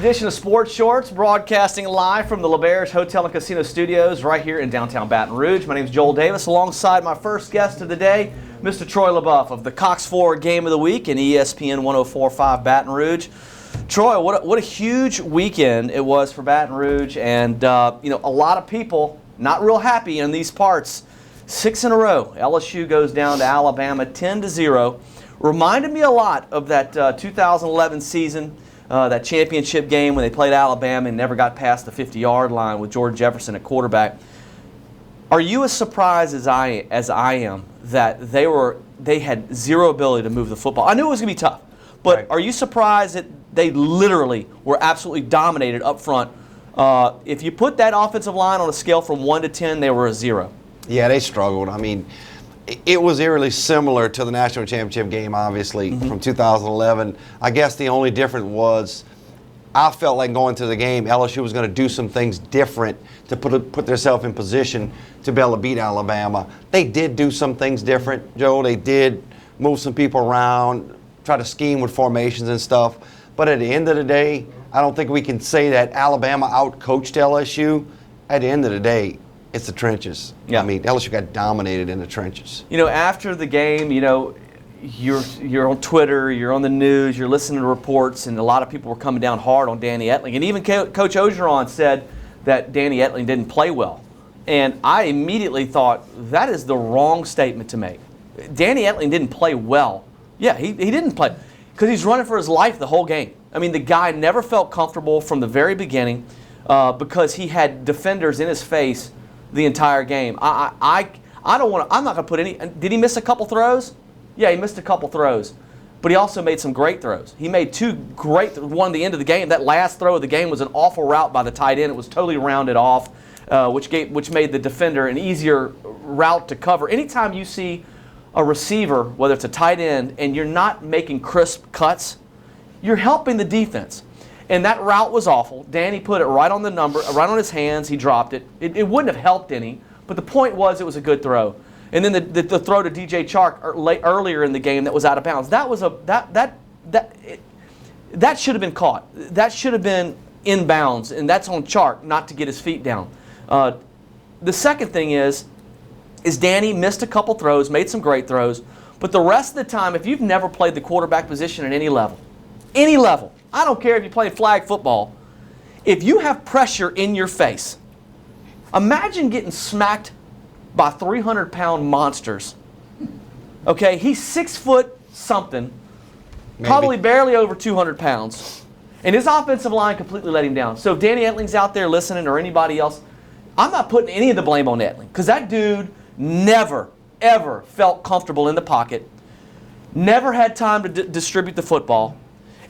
edition of Sports Shorts, broadcasting live from the LeBair's Hotel and Casino Studios right here in downtown Baton Rouge. My name is Joel Davis, alongside my first guest of the day, Mr. Troy LaBeouf of the Cox 4 Game of the Week and ESPN 104.5 Baton Rouge. Troy, what a huge weekend it was for Baton Rouge, and a lot of people not real happy in these parts. 6 in a row. LSU goes down to Alabama 10-0. Reminded me a lot of that 2011 season. That championship game when they played Alabama and never got past the 50-yard line with George Jefferson at quarterback. Are you as surprised as I am that they had zero ability to move the football? I knew it was going to be tough, but right. Are you surprised that they literally were absolutely dominated up front? If you put that offensive line on a scale from 1 to 10, they were a 0. Yeah, they struggled. I mean, it was eerily similar to the national championship game, obviously, from 2011. I guess the only difference was I felt like going to the game, LSU was going to do some things different to put themselves in position to be able to beat Alabama. They did do some things different, Joe. They did move some people around, try to scheme with formations and stuff. But at the end of the day, I don't think we can say that Alabama out-coached LSU. At the end of the day, it's the trenches. Yeah. I mean, LSU got dominated in the trenches. After the game, you're on Twitter, you're on the news, you're listening to reports, and a lot of people were coming down hard on Danny Etling. And even Coach Ogeron said that Danny Etling didn't play well. And I immediately thought, that is the wrong statement to make. Danny Etling didn't play well. Yeah, he didn't play because he's running for his life the whole game. I mean, the guy never felt comfortable from the very beginning because he had defenders in his face the entire game. I'm not going to put any. Did he miss a couple throws? Yeah, he missed a couple throws, but he also made some great throws. He made 2 great. One at the end of the game. That last throw of the game was an awful route by the tight end. It was totally rounded off, which made the defender an easier route to cover. Anytime you see a receiver, whether it's a tight end, and you're not making crisp cuts, you're helping the defense. And that route was awful. Danny put it right on the number, right on his hands. He dropped it. It wouldn't have helped any, but the point was it was a good throw. And then the throw to DJ Chark earlier in the game that was out of bounds. That was that should have been caught. That should have been in bounds, and that's on Chark not to get his feet down. The second thing is Danny missed a couple throws, made some great throws, but the rest of the time, if you've never played the quarterback position at any level, I don't care if you play flag football. If you have pressure in your face, imagine getting smacked by 300-pound monsters. Okay, he's 6 foot something, probably barely over 200 pounds, and his offensive line completely let him down. So if Danny Etling's out there listening or anybody else, I'm not putting any of the blame on Etling because that dude never, ever felt comfortable in the pocket, never had time to distribute the football.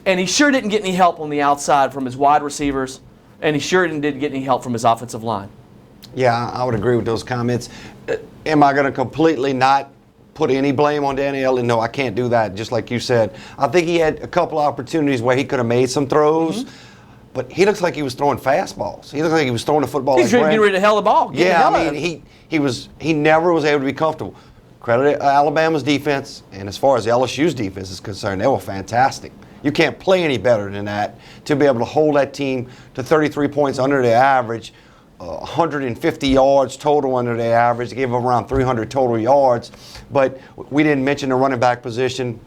And he sure didn't get any help on the outside from his wide receivers, and he sure didn't get any help from his offensive line. Yeah, I would agree with those comments. Am I going to completely not put any blame on Danny Etling? No, I can't do that, just like you said. I think he had a couple of opportunities where he could have made some throws, but he looks like he was throwing fastballs. He looked like he was throwing the football. He's getting ready to hell the ball. Yeah, I mean, he never was able to be comfortable. Credit Alabama's defense, and as far as LSU's defense is concerned, they were fantastic. You can't play any better than that to be able to hold that team to 33 points under their average, 150 yards total under their average. They gave them around 300 total yards. But we didn't mention the running back position.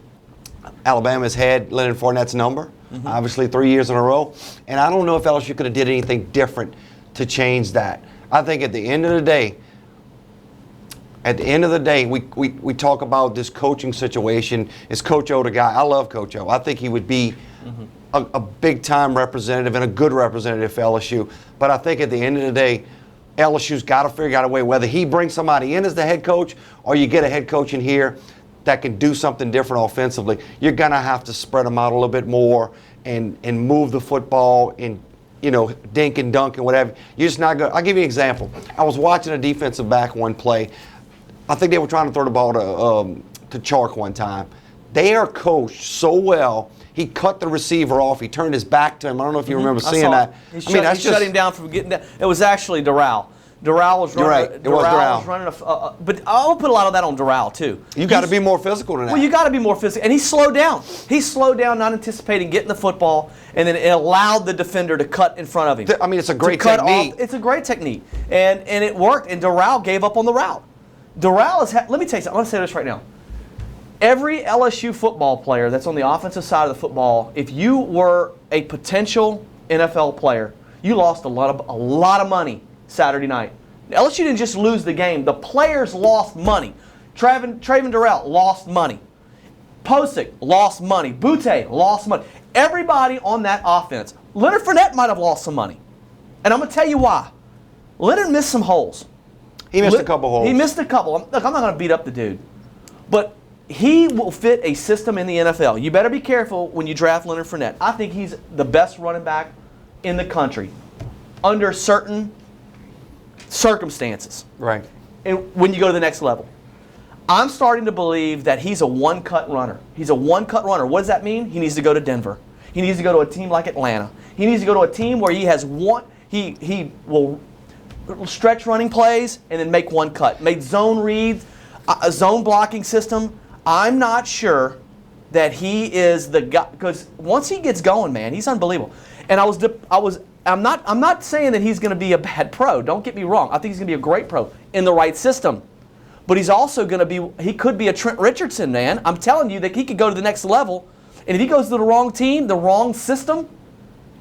Alabama's had Leonard Fournette's number, obviously 3 years in a row. And I don't know if LSU could have did anything different to change that. I think at the end of the day, we talk about this coaching situation. Is Coach O the guy? I love Coach O. I think he would be a big-time representative and a good representative for LSU. But I think at the end of the day, LSU's got to figure out a way, whether he brings somebody in as the head coach or you get a head coach in here that can do something different offensively. You're going to have to spread them out a little bit more and move the football and, dink and dunk and whatever. You're just not going to. I'll give you an example. I was watching a defensive back one play. I think they were trying to throw the ball to Chark one time. They are coached so well. He cut the receiver off. He turned his back to him. I don't know if you remember seeing that. He shut him down from getting down. It was actually Doral. Doral was running. You're right. It was Doral. Was running but I'll put a lot of that on Doral too. You got to be more physical than that. Well, you got to be more physical, and he slowed down. He slowed down, not anticipating getting the football, and then it allowed the defender to cut in front of him. I mean, it's a great technique. It's a great technique, and it worked. And Doral gave up on the route. Doral is. Let me tell you something. I want to say this right now. Every LSU football player that's on the offensive side of the football, if you were a potential NFL player, you lost a lot of money Saturday night. LSU didn't just lose the game. The players lost money. Traven Doral lost money. Posick lost money. Butte lost money. Everybody on that offense. Leonard Fournette might have lost some money. And I'm going to tell you why. Leonard missed some holes. He missed a couple holes. He missed a couple. Look, I'm not going to beat up the dude. But he will fit a system in the NFL. You better be careful when you draft Leonard Fournette. I think he's the best running back in the country under certain circumstances. Right. And when you go to the next level. I'm starting to believe that he's a one-cut runner. He's a one-cut runner. What does that mean? He needs to go to Denver. He needs to go to a team like Atlanta. He needs to go to a team where he has one. He will stretch running plays and then make one cut. Make zone reads, a zone blocking system. I'm not sure that he is the guy, because once he gets going, man, he's unbelievable. And I'm not saying that he's going to be a bad pro. Don't get me wrong. I think he's going to be a great pro in the right system. But he's also going to be, he could be a Trent Richardson, man. I'm telling you that he could go to the next level. And if he goes to the wrong team, the wrong system,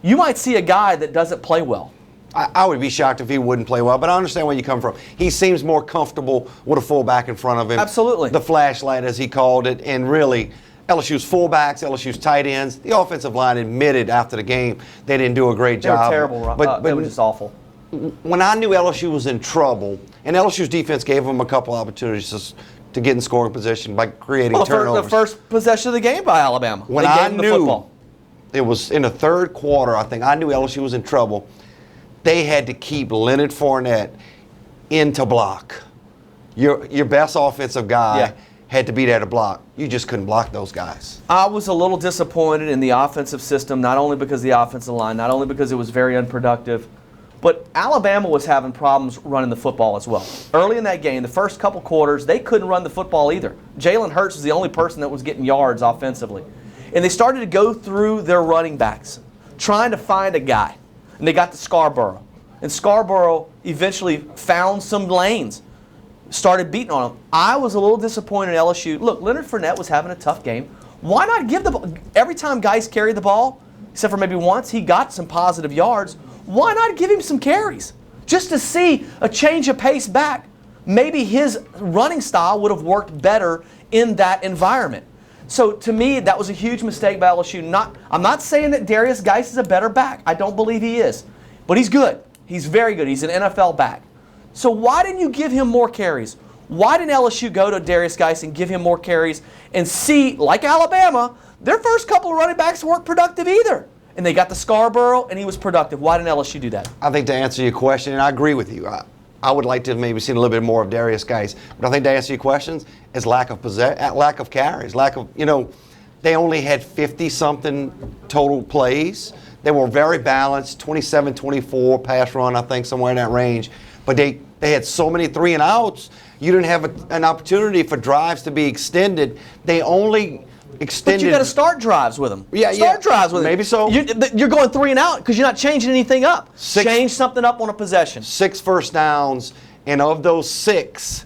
you might see a guy that doesn't play well. I would be shocked if he wouldn't play well, but I understand where you come from. He seems more comfortable with a fullback in front of him. Absolutely. The flashlight, as he called it, and really, LSU's fullbacks, LSU's tight ends, the offensive line admitted after the game they didn't do a great job. They were terrible. But they were just awful. When I knew LSU was in trouble, and LSU's defense gave them a couple opportunities to get in scoring position by creating turnovers. The first possession of the game by Alabama. When I knew it was in the third quarter, I think I knew LSU was in trouble. They had to keep Leonard Fournette into block. Your best offensive guy had to be there to block. You just couldn't block those guys. I was a little disappointed in the offensive system, not only because of the offensive line, not only because it was very unproductive, but Alabama was having problems running the football as well. Early in that game, the first couple quarters, they couldn't run the football either. Jalen Hurts was the only person that was getting yards offensively. And they started to go through their running backs, trying to find a guy. And they got to Scarborough. And Scarborough eventually found some lanes, started beating on them. I was a little disappointed in LSU. Look, Leonard Fournette was having a tough game. Why not give the ball? Every time guys carried the ball, except for maybe once, he got some positive yards. Why not give him some carries? Just to see a change of pace back. Maybe his running style would have worked better in that environment. So to me, that was a huge mistake by LSU. I'm not saying that Darius Geis is a better back. I don't believe he is. But he's good. He's very good. He's an NFL back. So why didn't you give him more carries? Why didn't LSU go to Darius Geis and give him more carries and see, like Alabama, their first couple of running backs weren't productive either. And they got to Scarborough, and he was productive. Why didn't LSU do that? I think to answer your question, and I agree with you, I would like to have maybe seen a little bit more of Darius Geis. But I think to answer your questions is lack of carries, they only had 50-something total plays. They were very balanced, 27-24 pass run, I think, somewhere in that range. But they had so many 3-and-outs, you didn't have an opportunity for drives to be extended. They only extended. But you got to start drives with them. Start drives with them. Maybe so. You're going 3-and-out because you're not changing anything up. Change something up on a possession. 6 first downs, and of those 6,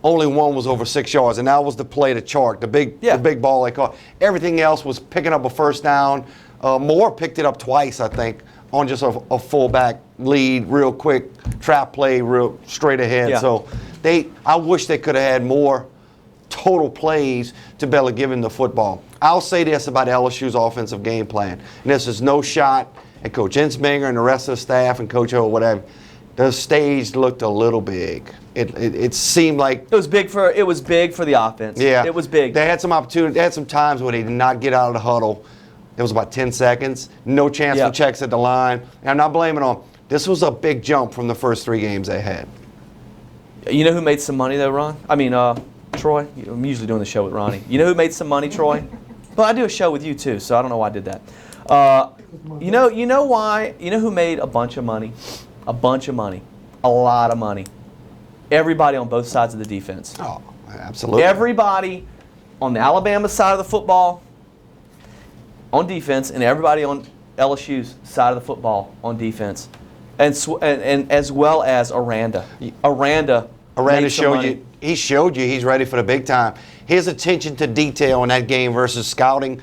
only one was over 6 yards, and that was the play to Chark, the big ball they caught. Everything else was picking up a first down. Moore picked it up twice, I think, on just a fullback lead, real quick trap play, real straight ahead. Yeah. So I wish they could have had more total plays to be able to give him the football. I'll say this about LSU's offensive game plan, and this is no shot at Coach Insminger and the rest of the staff and Coach O, whatever. The stage looked a little big. It seemed like it was big for the offense. Yeah, it was big. They had some opportunity. They had some times where they did not get out of the huddle. It was about 10 seconds. No chance for checks at the line. And I'm not blaming them. This was a big jump from the first 3 games they had. You know who made some money though, Ron? I mean, Troy. I'm usually doing the show with Ronnie. You know who made some money, Troy? Well, I do a show with you too, so I don't know why I did that. You know why? You know who made a bunch of money? A bunch of money. a lot of money. Everybody on both sides of the defense. Oh, absolutely. Everybody on the Alabama side of the football on defense, and everybody on LSU's side of the football on defense, and as well as Aranda. Aranda showed you. He showed you he's ready for the big time. His attention to detail in that game versus scouting,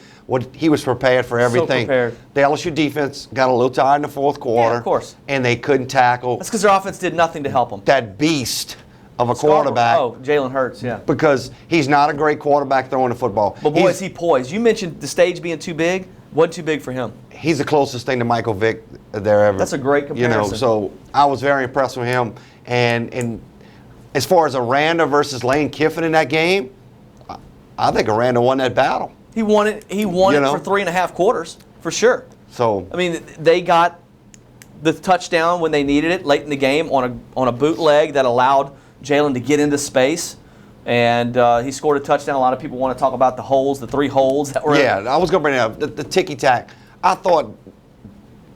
he was prepared for everything. So prepared. The LSU defense got a little tired in the fourth quarter. Yeah, of course. And they couldn't tackle. That's because their offense did nothing to help them. That beast of a quarterback. Oh, Jalen Hurts, yeah. Because he's not a great quarterback throwing the football. But boy, is he poised. You mentioned the stage being too big. Wasn't too big for him. He's the closest thing to Michael Vick there ever. That's a great comparison. So I was very impressed with him. And as far as Aranda versus Lane Kiffin in that game, I think Aranda won that battle. He won it. He won it for 3.5 quarters, for sure. So I mean, they got the touchdown when they needed it late in the game on a bootleg that allowed Jalen to get into space, and he scored a touchdown. A lot of people want to talk about the holes, the 3 holes that were. Yeah, I was going to bring it up. The ticky tack. I thought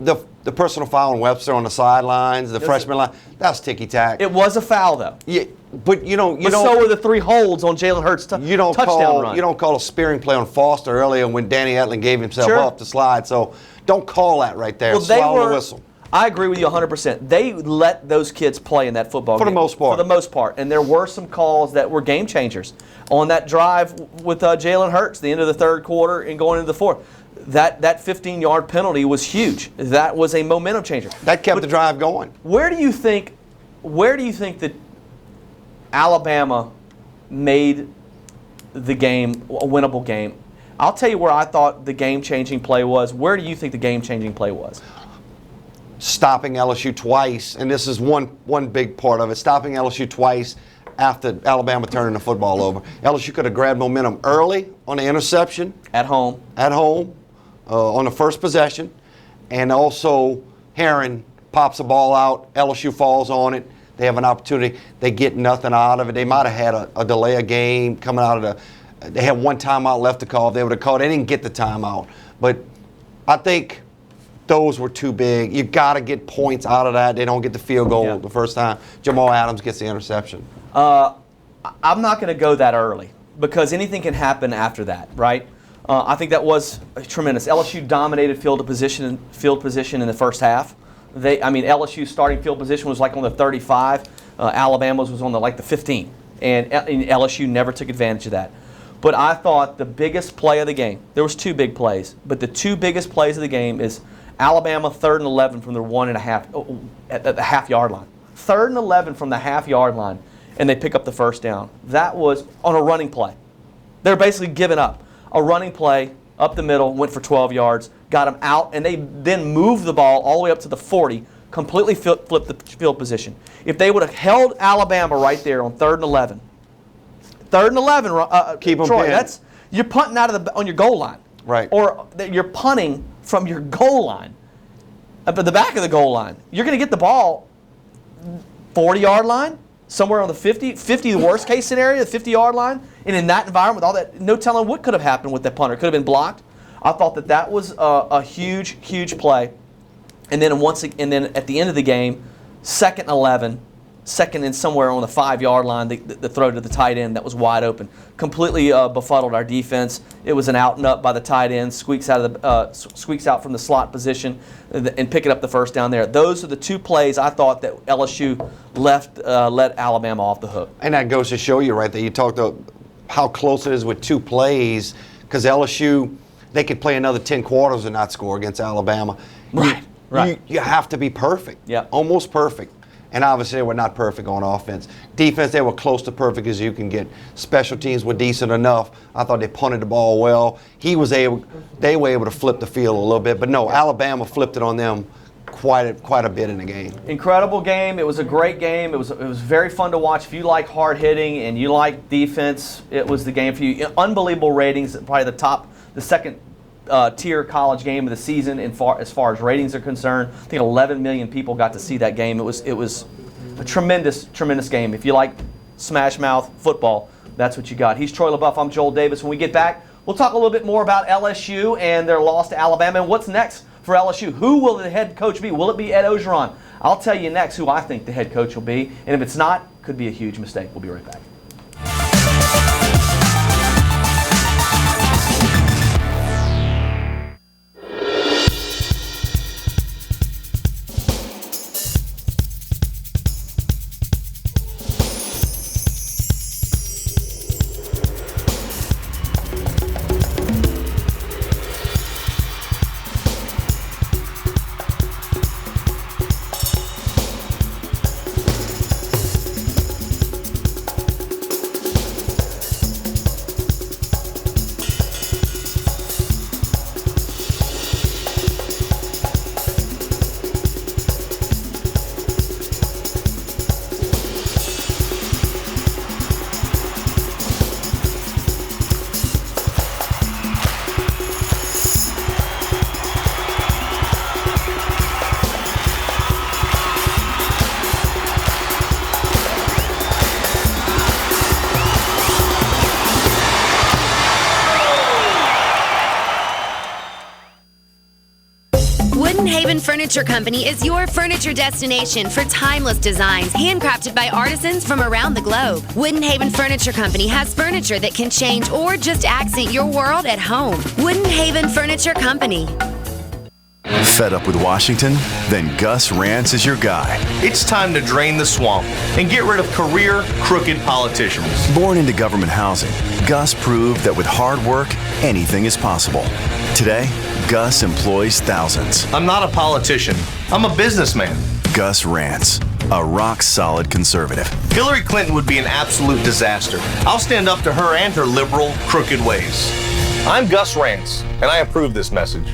the personal foul on Webster on the sidelines, the freshman line, that's ticky tack. It was a foul though. Yeah, but so were the 3 holds on Jalen Hurts' touchdown run. You don't call a spearing play on Foster earlier when Danny Etling gave himself up to slide. So don't call that right there. Well, swallow the whistle. I agree with you 100%. They let those kids play in that football game. For the most part. For the most part. And there were some calls that were game changers. On that drive with Jalen Hurts, the end of the third quarter and going into the fourth, that 15-yard penalty was huge. That was a momentum changer. That kept the drive going. Where do you think that Alabama made the game a winnable game? I'll tell you where I thought the game-changing play was. Where do you think the game-changing play was? Stopping LSU twice, and this is one big part of it, stopping LSU twice after Alabama turning the football over. LSU could have grabbed momentum early on the interception. At home. On the first possession. And also, Herron pops a ball out, LSU falls on it. They have an opportunity. They get nothing out of it. They might have had a delay of game coming out of they had 1 timeout left to call. If they would have called, they didn't get the timeout. But I think those were too big. You got to get points out of that. They don't get the field goal the first time. Jamal Adams gets the interception. I'm not going to go that early because anything can happen after that, right? I think that was tremendous. LSU dominated field position in the first half. LSU's starting field position was like on the 35. Alabama's was on the 15, and LSU never took advantage of that. But I thought the biggest play of the game, there was 2 big plays, but the 2 biggest plays of the game is Alabama 3rd and 11 from their 1.5 at the half-yard line. 3rd and 11 from the half-yard line, and they pick up the first down. That was on a running play. They're basically giving up. A running play up the middle, went for 12 yards, got them out, and they then moved the ball all the way up to the 40, completely flipped the field position. If they would have held Alabama right there on 3rd and 11, 3rd and 11, keep them Troy, pinned. you're punting on your goal line. Right. Or you're punting from your goal line, up at the back of the goal line. You're going to get the ball 40-yard line, somewhere on the 50, the worst case scenario, the 50-yard line. And in that environment, with all that, no telling what could have happened with that punter. It could have been blocked. I thought that was a huge, huge play. And then at the end of the game, 2nd and 11, second and somewhere on the 5-yard line, the throw to the tight end that was wide open. Completely befuddled our defense. It was an out and up by the tight end, squeaks out from the slot position, and picking up the first down there. Those are the 2 plays I thought that LSU let Alabama off the hook. And that goes to show you right there. You talked about how close it is with 2 plays, because LSU, they could play another 10 quarters and not score against Alabama. Right. You have to be perfect. Yeah. Almost perfect. And obviously they were not perfect on offense. Defense, they were close to perfect as you can get. Special teams were decent enough. I thought they punted the ball well. They were able to flip the field a little bit. But no, Alabama flipped it on them quite a bit in the game. Incredible game. It was a great game. It was very fun to watch. If you like hard hitting and you like defense, it was the game for you. Unbelievable ratings. Probably the second tier college game of the season as far as ratings are concerned. I think 11 million people got to see that game. It was a tremendous, tremendous game. If you like smash mouth football, that's what you got. He's Troy LaBeouf. I'm Joel Davis. When we get back, we'll talk a little bit more about LSU and their loss to Alabama and what's next for LSU. Who will the head coach be? Will it be Ed Ogeron? I'll tell you next who I think the head coach will be, and if it's not, could be a huge mistake. We'll be right back. Furniture Company is your furniture destination for timeless designs handcrafted by artisans from around the globe. Wooden Haven Furniture Company has furniture that can change or just accent your world at home. Wooden Haven Furniture Company. Fed up with Washington? Then Gus Rantz is your guy. It's time to drain the swamp and get rid of career, crooked politicians. Born into government housing, Gus proved that with hard work, anything is possible. Today, Gus employs thousands. I'm not a politician. I'm a businessman. Gus Rantz, a rock-solid conservative. Hillary Clinton would be an absolute disaster. I'll stand up to her and her liberal, crooked ways. I'm Gus Rantz, and I approve this message.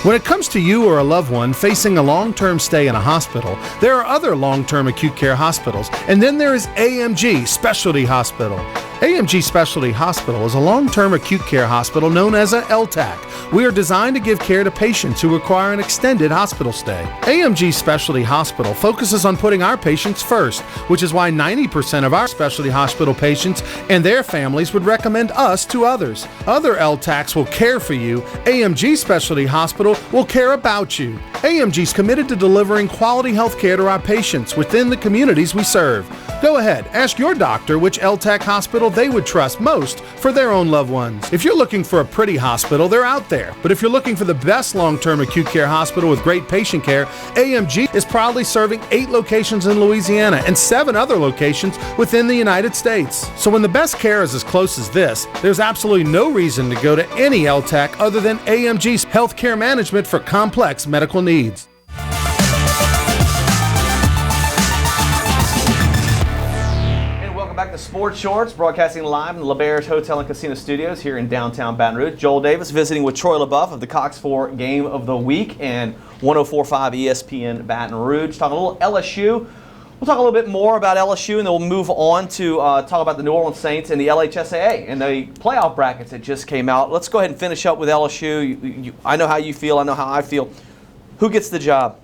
When it comes to you or a loved one facing a long-term stay in a hospital, there are other long-term acute care hospitals, and then there is AMG Specialty Hospital. AMG Specialty Hospital is a long-term acute care hospital known as a LTAC. We are designed to give care to patients who require an extended hospital stay. AMG Specialty Hospital focuses on putting our patients first, which is why 90% of our specialty hospital patients and their families would recommend us to others. Other LTACs will care for you. AMG Specialty Hospital will care about you. AMG is committed to delivering quality health care to our patients within the communities we serve. Go ahead, ask your doctor which LTAC hospital they would trust most for their own loved ones. If you're looking for a pretty hospital, they're out there. But if you're looking for the best long-term acute care hospital with great patient care, AMG is proudly serving 8 locations in Louisiana and 7 other locations within the United States. So when the best care is as close as this, there's absolutely no reason to go to any LTAC other than AMG's healthcare management for complex medical needs. Back to Sports Shorts, broadcasting live in the LeBair's Hotel and Casino Studios here in downtown Baton Rouge. Joel Davis visiting with Troy LaBeouf of the Cox 4 Game of the Week and 104.5 ESPN Baton Rouge. Talking a little LSU. We'll talk a little bit more about LSU, and then we'll move on to talk about the New Orleans Saints and the LHSAA and the playoff brackets that just came out. Let's go ahead and finish up with LSU. I know how you feel. I know how I feel. Who gets the job?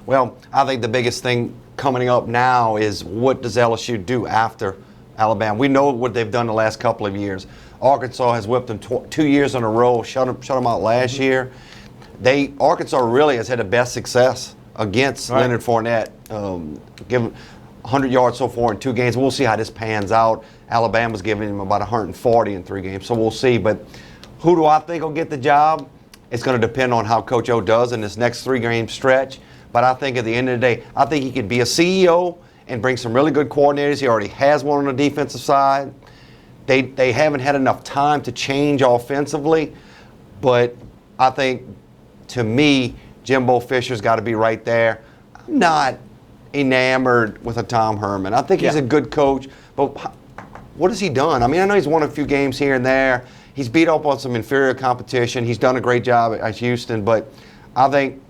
Well, I think the biggest thing coming up now is what does LSU do after Alabama? We know what they've done the last couple of years. Arkansas has whipped them 2 years in a row, shut them out last year. Arkansas really has had the best success against Leonard Fournette, given 100 yards so far in 2 games. We'll see how this pans out. Alabama's giving him about 140 in 3 games, so we'll see. But who do I think will get the job? It's going to depend on how Coach O does in this next 3-game stretch. But I think at the end of the day, I think he could be a CEO and bring some really good coordinators. He already has one on the defensive side. They haven't had enough time to change offensively. But I think, to me, Jimbo Fisher's got to be right there. I'm not enamored with a Tom Herman. I think he's a good coach. But what has he done? I mean, I know he's won a few games here and there. He's beat up on some inferior competition. He's done a great job at Houston. But I think,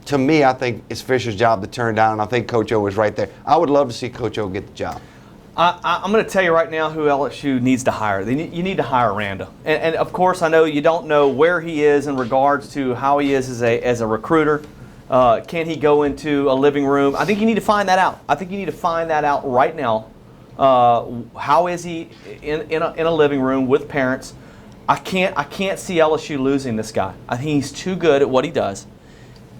to me, I think it's Fisher's job to turn down, and I think Coach O is right there. I would love to see Coach O get the job. I'm going to tell you right now who LSU needs to hire. You need to hire Randa. And of course, I know you don't know where he is in regards to how he is as a recruiter. Can he go into a living room? I think you need to find that out. I think you need to find that out right now. How is he in a living room with parents? I can't see LSU losing this guy. I think he's too good at what he does.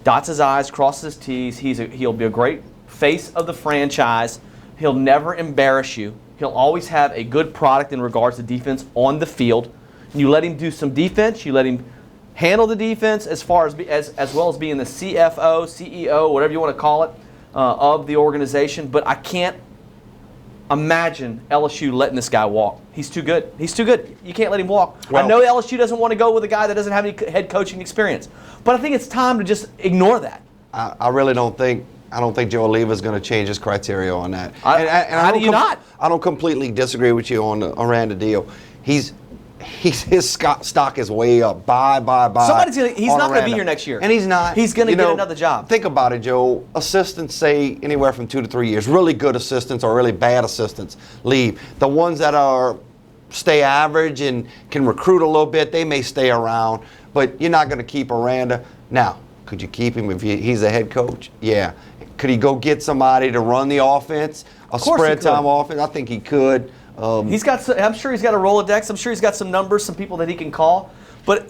Dots his I's, crosses his T's. He'll be a great face of the franchise. He'll never embarrass you. He'll always have a good product in regards to defense on the field. You let him do some defense. You let him handle the defense as well as being the CFO, CEO, whatever you want to call it, of the organization. But I can't imagine LSU letting this guy walk. He's too good. He's too good. You can't let him walk. Well, I know LSU doesn't want to go with a guy that doesn't have any head coaching experience, but I think it's time to just ignore that. I really don't think. I don't think Joe Oliva is going to change his criteria on that. How do you not? I don't completely disagree with you on the Aranda deal. His stock is way up. Buy. He's not going to be here next year. And he's not. He's going to get another job. Think about it, Joe. Assistants say anywhere from 2 to 3 years. Really good assistants or really bad assistants leave. The ones that stay average and can recruit a little bit, they may stay around. But you're not going to keep Aranda. Now, could you keep him if he's a head coach? Yeah. Could he go get somebody to run the offense, spread time offense? I think he could. I'm sure he's got a Rolodex. I'm sure he's got some numbers, some people that he can call. But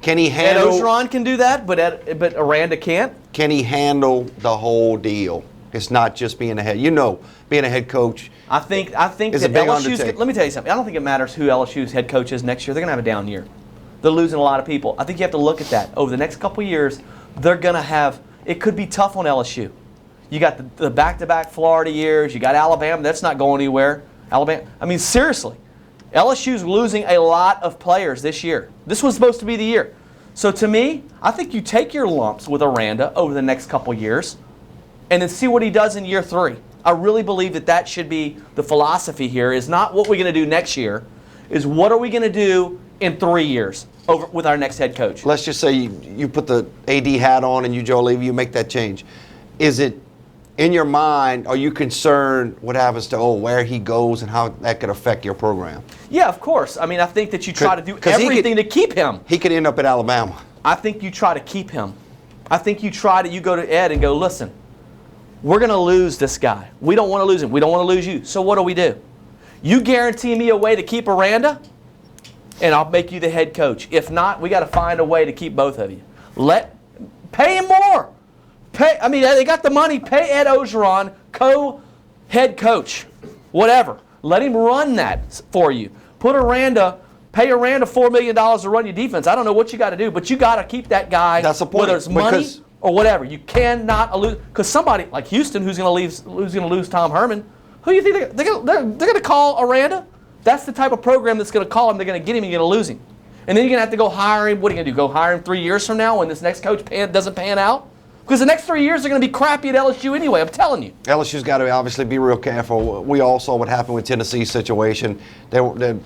can he handle? Ed Ogeron can do that, but Aranda can't. Can he handle the whole deal? It's not just being a head. Being a head coach. I think that LSU's. Let me tell you something. I don't think it matters who LSU's head coach is next year. They're going to have a down year. They're losing a lot of people. I think you have to look at that over the next couple of years. They're going to have. It could be tough on LSU. You got the back-to-back Florida years. You got Alabama. That's not going anywhere. Alabama. I mean, seriously, LSU's losing a lot of players this year. This was supposed to be the year. So to me, I think you take your lumps with Aranda over the next couple years and then see what he does in year 3. I really believe that should be the philosophy here, is not what we're going to do next year, is what are we going to do in 3 years with our next head coach. Let's just say you put the AD hat on and Joe Levy, you make that change. Is it in your mind, are you concerned what happens to where he goes and how that could affect your program? Yeah, of course. I mean, I think that you try to do everything to keep him. He could end up at Alabama. I think you try to keep him. I think you go to Ed and go, listen, we're going to lose this guy. We don't want to lose him. We don't want to lose you. So what do? You guarantee me a way to keep Aranda, and I'll make you the head coach. If not, we got to find a way to keep both of you. Pay him more. They got the money. Pay Ed Ogeron, co-head coach, whatever. Let him run that for you. Pay Aranda $4 million to run your defense. I don't know what you got to do, but you got to keep that guy. That's the point. Whether it's money or whatever, you cannot lose. Because somebody like Houston, who's going to lose Tom Herman, who do you think they're going to call Aranda? That's the type of program that's going to call him. They're going to get him and you're going to lose him, and then you're going to have to go hire him. What are you going to do? Go hire him 3 years from now when this next coach doesn't pan out? Because the next 3 years are going to be crappy at LSU anyway, I'm telling you. LSU's got to obviously be real careful. We all saw what happened with Tennessee's situation. They're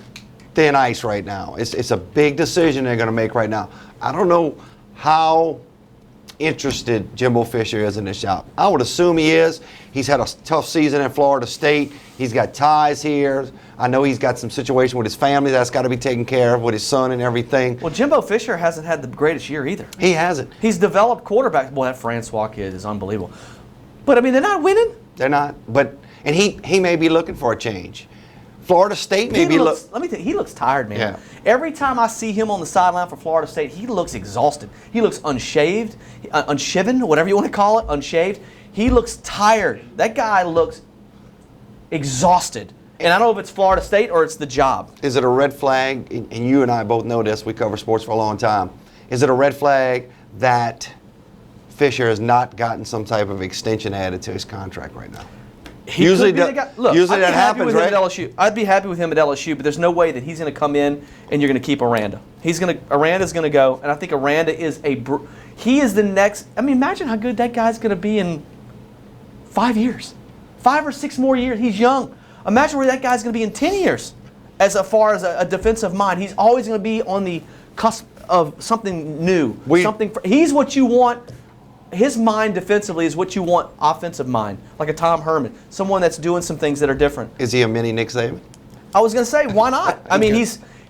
thin ice right now. It's a big decision they're going to make right now. I don't know how interested Jimbo Fisher is in this job. I would assume he is. He's had a tough season in Florida State. He's got ties here. I know he's got some situation with his family that's got to be taken care of with his son and everything. Well, Jimbo Fisher hasn't had the greatest year either. He hasn't. He's developed quarterbacks. Boy, that Francois kid is unbelievable. But, they're not winning. They're not. And he may be looking for a change. Florida State may be looking. Let me tell you, he looks tired, man. Yeah. Every time I see him on the sideline for Florida State, he looks exhausted. He looks unshaved, unshaven, whatever you want to call it, unshaved. He looks tired. That guy looks exhausted. And I don't know if it's Florida State or it's the job. Is it a red flag, and you and I both know this, we cover sports for a long time, is it a red flag that Fisher has not gotten some type of extension added to his contract right now? Usually that happens, right? I'd be happy with him at LSU, but there's no way that he's going to come in and you're going to keep Aranda. Aranda's going to go, and I think Aranda is he is the next. Imagine how good that guy's going to be in 5 years, 5 or 6 more years. He's young. Imagine where that guy's going to be in 10 years as far as a defensive mind. He's always going to be on the cusp of something new. He's what you want. His mind defensively is what you want offensive mind, like a Tom Herman, someone that's doing some things that are different. Is he a mini Nick Saban? I was going to say, why not?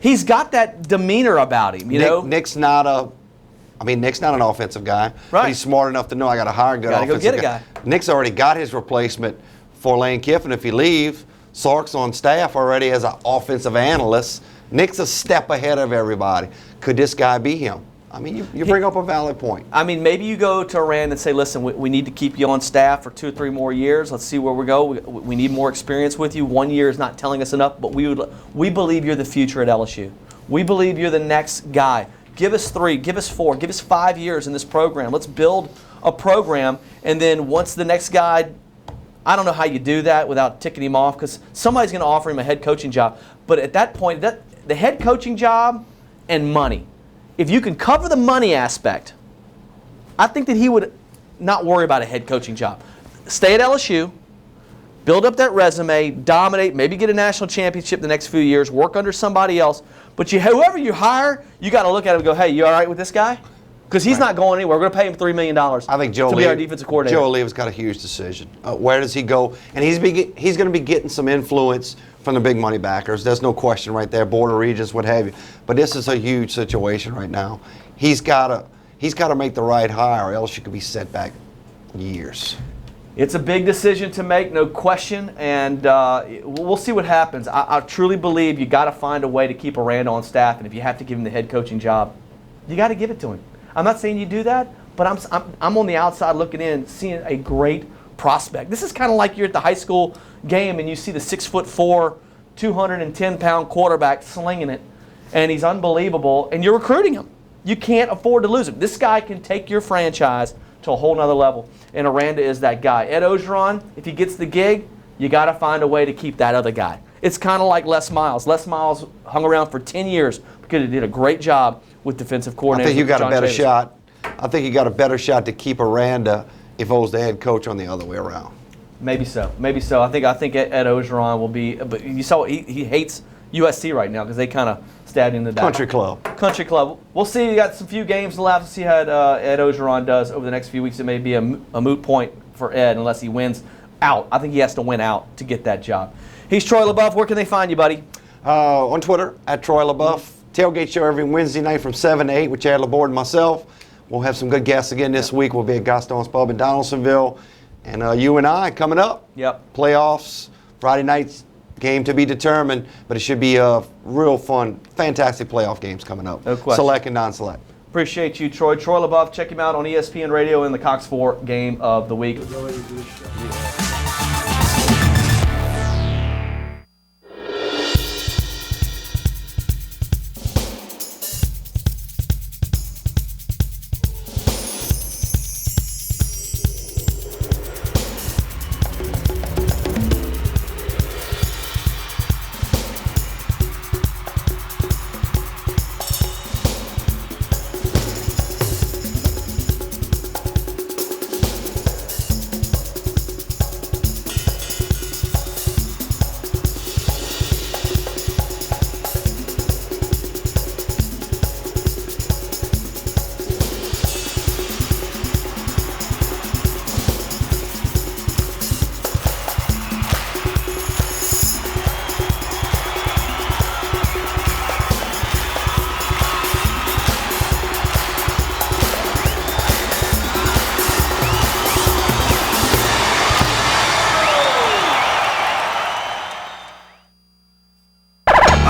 He's got that demeanor about him, you know? Nick's not an offensive guy, right? But he's smart enough to know I got to hire a good offensive go get a guy. Nick's already got his replacement for Lane Kiffin if he leaves. Sark's on staff already as an offensive analyst. Nick's a step ahead of everybody. Could this guy be him? I mean, you bring up a valid point. I mean, maybe you go to Rand and say, listen, we need to keep you on staff for 2 or 3 more years. Let's see where we go. We need more experience with you. 1 year is not telling us enough, but we believe you're the future at LSU. We believe you're the next guy. Give us 3, give us 4, give us 5 years in this program. Let's build a program, and then once the next guy, I don't know how you do that without ticking him off, because somebody's going to offer him a head coaching job. But at that point, the head coaching job and money, if you can cover the money aspect, I think that he would not worry about a head coaching job. Stay at LSU, build up that resume, dominate, maybe get a national championship the next few years, work under somebody else. But whoever you hire, you got to look at him and go, hey, you all right with this guy? Because he's not going anywhere. We're going to pay him $3 million I think to be our defensive coordinator. Joe Oliva's got a huge decision. Where does he go? And he's going to be getting some influence from the big money backers. There's no question right there, Board of Regents, what have you. But this is a huge situation right now. He's got to make the right hire, or else you could be set back years. It's a big decision to make, no question, and we'll see what happens. I truly believe you got to find a way to keep Aranda on staff, and if you have to give him the head coaching job, you got to give it to him. I'm not saying you do that, but I'm on the outside looking in, seeing a great prospect. This is kind of like you're at the high school game and you see the 6'4", 210-pound quarterback slinging it, and he's unbelievable, and you're recruiting him. You can't afford to lose him. This guy can take your franchise to a whole nother level, and Aranda is that guy. Ed Ogeron, if he gets the gig, you got to find a way to keep that other guy. It's kind of like Les Miles. Les Miles hung around for 10 years because he did a great job with defensive coordinators. I think you got John a better Chavis. shot. I think you got a better shot to keep Aranda if I was the head coach on the other way around. Maybe so. Maybe so. I think Ed Ogeron will be. But you saw he hates USC right now because they kind of stabbed him in the back. Country club. Country club. We'll see. You got some few games left to see how Ed Ogeron does over the next few weeks. It may be a moot point for Ed unless he wins out. I think he has to win out to get that job. He's Troy LaBeouf. Where can they find you, buddy? On Twitter, at Troy LaBeouf. Tailgate show every Wednesday night from 7 to 8 with Chad LaBorde and myself. We'll have some good guests again this week. We'll be at Gaston's Pub in Donaldsonville. And you and I coming up. Yep. Playoffs, Friday night's game to be determined, but it should be a real fun, fantastic playoff games coming up. No question. Select and non-select. Appreciate you, Troy. Troy LaBeouf. Check him out on ESPN Radio in the Cox 4 game of the week.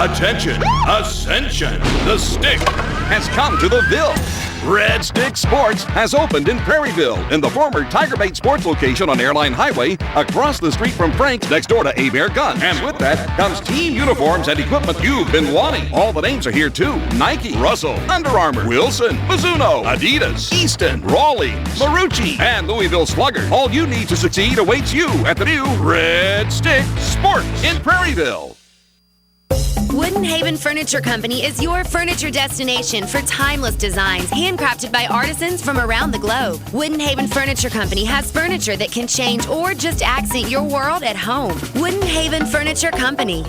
Attention, Ascension, the stick has come to the Ville. Red Stick Sports has opened in Prairieville in the former Tiger Bait Sports location on Airline Highway across the street from Frank's next door to Abear Guns. And with that comes team uniforms and equipment you've been wanting. All the names are here too. Nike, Russell, Under Armour, Wilson, Mizuno, Adidas, Easton, Rawlings, Marucci, and Louisville Slugger. All you need to succeed awaits you at the new Red Stick Sports in Prairieville. Wooden Haven Furniture Company is your furniture destination for timeless designs handcrafted by artisans from around the globe. Wooden Haven Furniture Company has furniture that can change or just accent your world at home. Wooden Haven Furniture Company.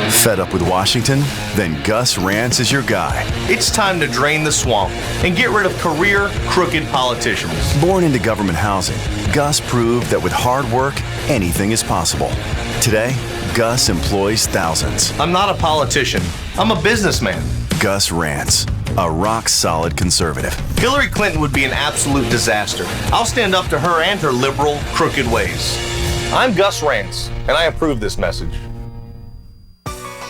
Fed up with Washington? Then Gus Rantz is your guy. It's time to drain the swamp and get rid of career, crooked politicians. Born into government housing, Gus proved that with hard work, anything is possible. Today, Gus employs thousands. I'm not a politician. I'm a businessman. Gus Rantz, a rock-solid conservative. Hillary Clinton would be an absolute disaster. I'll stand up to her and her liberal, crooked ways. I'm Gus Rantz, and I approve this message.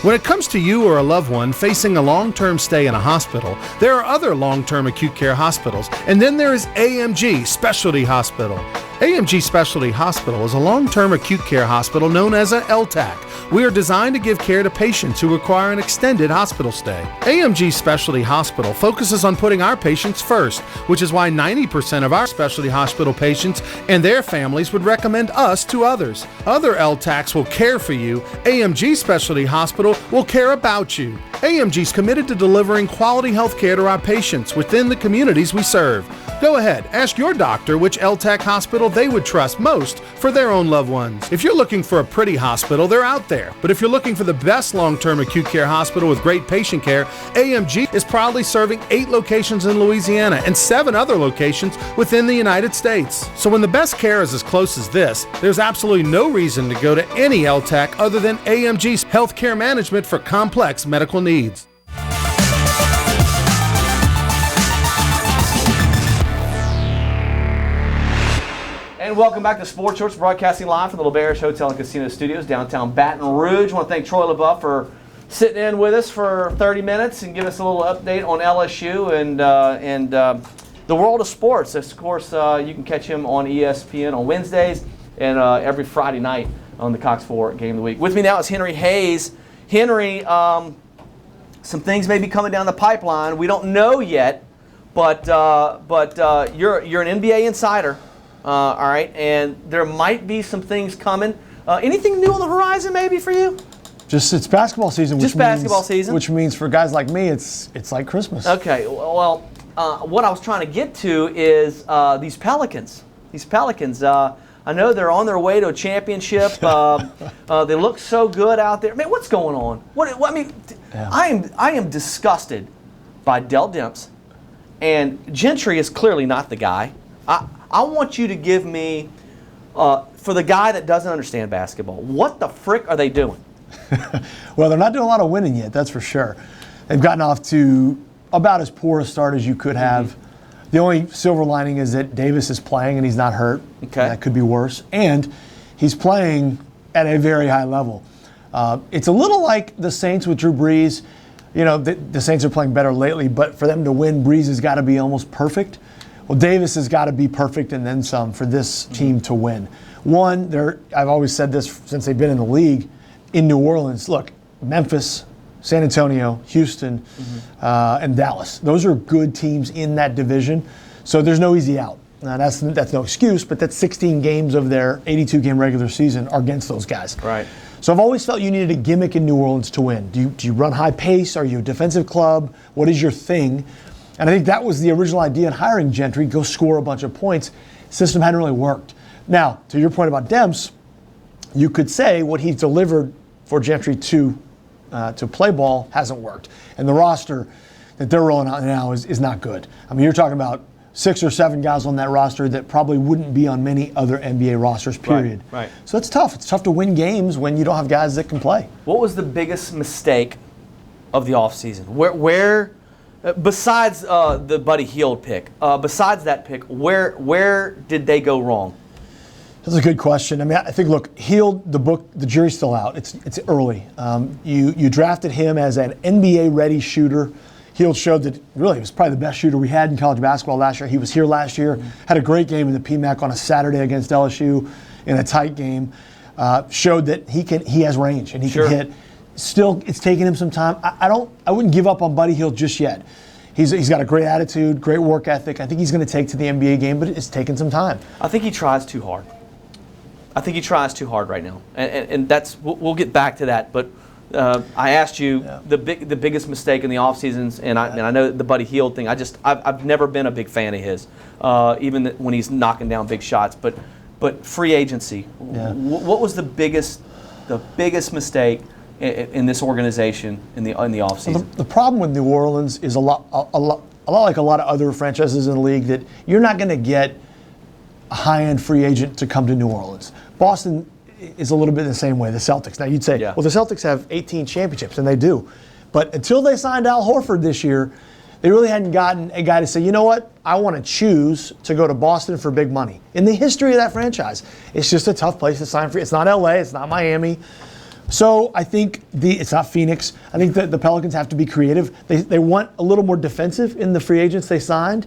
When it comes to you or a loved one facing a long-term stay in a hospital, there are other long-term acute care hospitals, and then there is AMG Specialty Hospital. AMG Specialty Hospital is a long-term acute care hospital known as a LTAC. We are designed to give care to patients who require an extended hospital stay. AMG Specialty Hospital focuses on putting our patients first, which is why 90% of our specialty hospital patients and their families would recommend us to others. Other LTACs will care for you. AMG Specialty Hospital will care about you. AMG is committed to delivering quality health care to our patients within the communities we serve. Go ahead, ask your doctor which LTAC hospital they would trust most for their own loved ones. If you're looking for a pretty hospital, they're out there. But if you're looking for the best long-term acute care hospital with great patient care, AMG is proudly serving 8 locations in Louisiana and 7 other locations within the United States. So when the best care is as close as this, there's absolutely no reason to go to any LTAC other than AMG's healthcare management for complex medical needs. And welcome back to Sports Shorts, broadcasting live from the LeBarish Hotel and Casino Studios, downtown Baton Rouge. I want to thank Troy LaBeouf for sitting in with us for 30 minutes and giving us a little update on LSU and the world of sports. Of course, you can catch him on ESPN on Wednesdays and every Friday night on the Cox 4 Game of the Week. With me now is Henry Hayes. Henry, some things may be coming down the pipeline. We don't know yet, but you're an NBA insider. All right, and there might be some things coming. Anything new on the horizon maybe for you? Just it's basketball season. Which means for guys like me, it's like Christmas. Okay, well, what I was trying to get to is these Pelicans. I know they're on their way to a championship. They look so good out there. Man, what's going on? I am disgusted by Dell Demps, and Gentry is clearly not the guy. I want you to give me, for the guy that doesn't understand basketball, what the frick are they doing? Well, they're not doing a lot of winning yet, that's for sure. They've gotten off to about as poor a start as you could have. Mm-hmm. The only silver lining is that Davis is playing and he's not hurt. Okay. That could be worse. And he's playing at a very high level. It's a little like the Saints with Drew Brees. You know, the Saints are playing better lately, but for them to win, Brees has got to be almost perfect. Well, Davis has got to be perfect and then some for this team to win. One, I've always said this since they've been in the league, in New Orleans, look, Memphis, San Antonio, Houston, and Dallas. Those are good teams in that division, so there's no easy out. Now, that's no excuse, but that's 16 games of their 82-game regular season are against those guys. Right. So I've always felt you needed a gimmick in New Orleans to win. Do you run high pace? Are you a defensive club? What is your thing? And I think that was the original idea in hiring Gentry, go score a bunch of points. System hadn't really worked. Now, to your point about Demps, you could say what he's delivered for Gentry to play ball hasn't worked. And the roster that they're rolling out now is not good. I mean, you're talking about 6 or 7 guys on that roster that probably wouldn't be on many other NBA rosters, period. Right. So it's tough. It's tough to win games when you don't have guys that can play. What was the biggest mistake of the offseason? Where besides the Buddy Hield pick, besides that pick, where did they go wrong? That's a good question. I mean, I think, look, Hield, the jury's still out. It's early. You drafted him as an NBA-ready shooter. Hield showed that really he was probably the best shooter we had in college basketball last year. He was here last year, had a great game in the PMAC on a Saturday against LSU in a tight game. Showed that he has range and he can hit. Still, it's taking him some time. I wouldn't give up on Buddy Hield just yet. He's got a great attitude, great work ethic. I think he's going to take to the NBA game, but it's taking some time. I think he tries too hard. Right now, and that's we'll get back to that. But I asked you the biggest mistake in the off seasons, and I know the Buddy Hield thing. I've never been a big fan of his, even when he's knocking down big shots. But free agency, what was the biggest mistake in this organization in the offseason? Well, the problem with New Orleans is a lot like a lot of other franchises in the league, that you're not going to get a high-end free agent to come to New Orleans. Boston is a little bit the same way, the Celtics. Now you'd say, well, the Celtics have 18 championships, and they do. But until they signed Al Horford this year, they really hadn't gotten a guy to say, you know what, I want to choose to go to Boston for big money. In the history of that franchise, it's just a tough place to sign free. It's not LA, it's not Miami. So I think it's not Phoenix. I think that the Pelicans have to be creative. They want a little more defensive in the free agents they signed,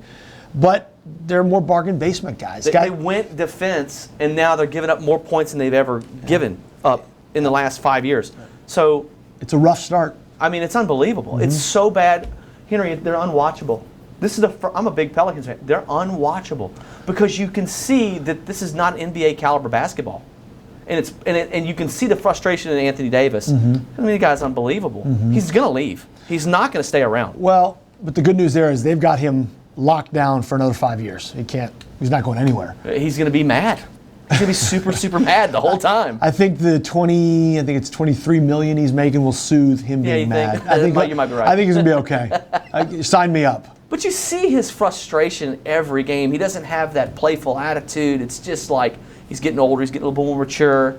but they're more bargain basement guys. They went defense, and now they're giving up more points than they've ever given up in the last 5 years. So it's a rough start. I mean, it's unbelievable. It's so bad. Henry, they're unwatchable. I'm a big Pelicans fan. They're unwatchable because you can see that this is not NBA caliber basketball. And you can see the frustration in Anthony Davis. I mean, the guy's unbelievable. He's going to leave. He's not going to stay around. Well, but the good news there is they've got him locked down for another 5 years. He's not going anywhere. He's going to be mad. He's going to be super, super mad the whole time. I think it's $23 million he's making will soothe him being mad. I think you might be right. I think he's going to be okay. Sign me up. But you see his frustration every game. He doesn't have that playful attitude. It's just like he's getting older. He's getting a little more mature.